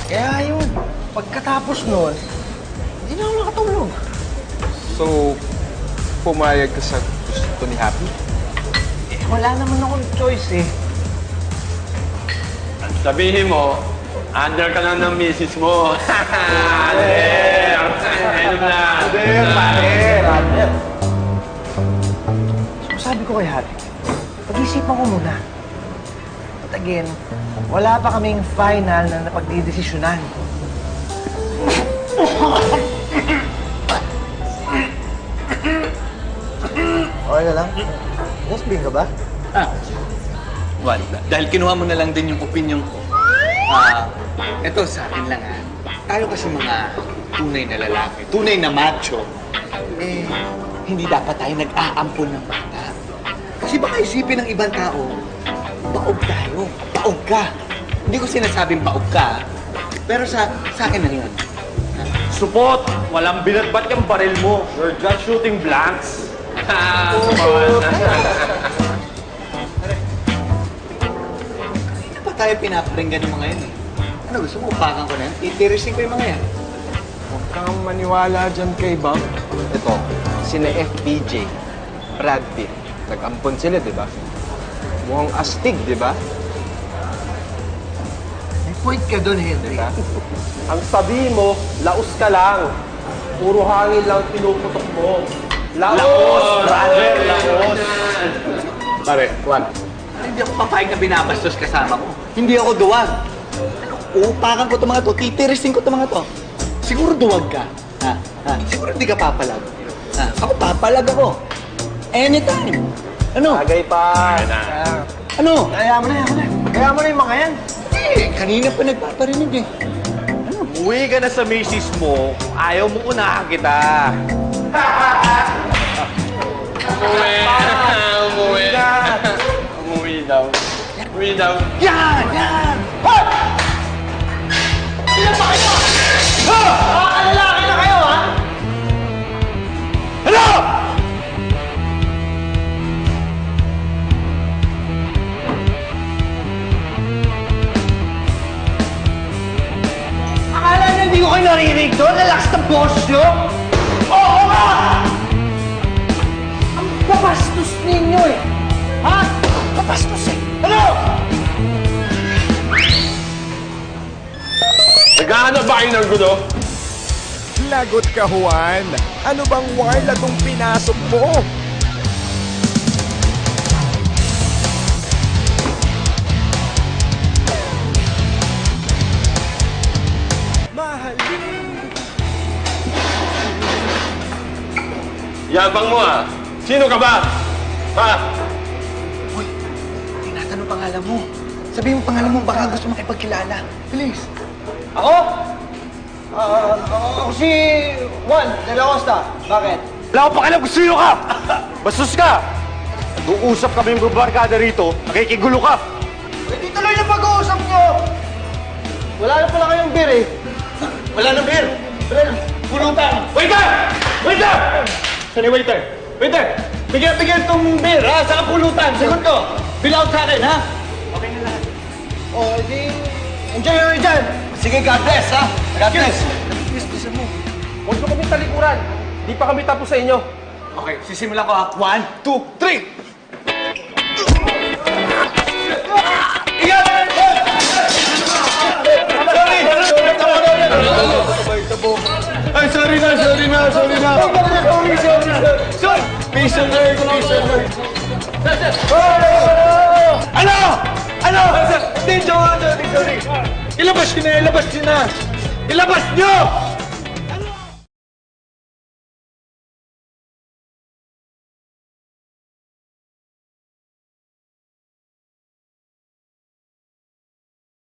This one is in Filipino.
Kaya yun, pagkatapos nun, hindi na ako nakatulog. So, pumayag ka sa gusto ni Happy? Eh, wala naman akong choice eh. Sabihin mo, under ka lang ng misis mo. Under! Ayun na. Under, pare! Under! So, sabi ko kay Happy, pag-isipan ko muna. But again, wala pa kaming final na napagdidesisyonan. Okay na lang? Nasbing ka ba? Juan, dahil kinuha mo na lang din yung opinion ko. Eto sa akin lang tayo kasi mga tunay na lalaki, tunay na macho, hindi dapat tayo nag-aampon ng bata. Kasi baka isipin ng ibang tao, baog tayo, baog ka. Hindi ko sinasabing baog ka, pero sa akin na yun. Supot! Walang binatbat yung baril mo. You're just shooting blanks. Kanina pa tayo pinapringgan ng mga yun eh. Ano, gusto mo upakan ko na yan? Itirisin ko yung mga yan. Huwag kang maniwala dyan kay Bob. Ito, sina FBJ, Brad Pitt. Nag-ampon sila, di ba? Mukhang astig, di ba? May point ka doon, Henry. Diba? Ang sabi mo, laos ka lang. Puro hangin lang pinuputok mo. Laos, brother, laos. Pare, Juan. Hindi ako papayag na binabastos kasama ko. Hindi ako duwag. Uupakan ko itong mga to, titirisin ko itong mga to. Siguro duwag ka. Siguro hindi ka papalag. Ako papalag ako. Anytime. Ano? Bagay pa. Ano? Kaya mo na, Kaya mo na yung mga yan. Kanina pa nagpaparinig eh. Uwi ka na sa misis mo kung ayaw mo unahan kita. Umuwi. Umuwi daw. Umuwi daw. Yan! Hoy! Ilan ba kayo? Lalaki na kayo, ha? Hello! Akala niyo hindi ko kayo narinig doon? Lalakas ng boss niyo? Oo nga! Ang babastos ninyo eh! Ha? Babastos eh! Ano? Naghahanap ba kayo ng gulo? Lagot ka, Juan. Ano bang warla tong pinasok mo? Mahalin. Yabang mo ah. Sino ka ba? Ha? Uy, tinatanong pangalan mo. Sabihin mo pangalan mo, baka gusto makipagkilala. Please. Ako? Ako si Juan de la Costa. Bakit? Wala ko pakialam kung sino ka! Bastos ka! Nag-uusap kami ng barkada rito, nakikigulo ka! Hindi tuloy na pag-uusap nyo! Wala na pala kayong beer eh. Wala na beer. Pulutan! Waiter! Waiter! Saan yung waiter? Waiter! Bigyan tong beer, ha? Saka pulutan. Sagot ko. Bill out sa akin, ha? Okay na lahat. O, edi... Enjoy your dyan! Sige, God bless, ha? God bless. Bisa mo. Huwag mo kami talikuran! Di pa kami tapos sa inyo! Okay, sisimulan ko, ha? 1, 2, 3! Ingat! Ay, sorry na! Sorry! Peace and love. Ano? Hindi, joke nga, sorry. Ilabas nyo na! Ilabas nyo!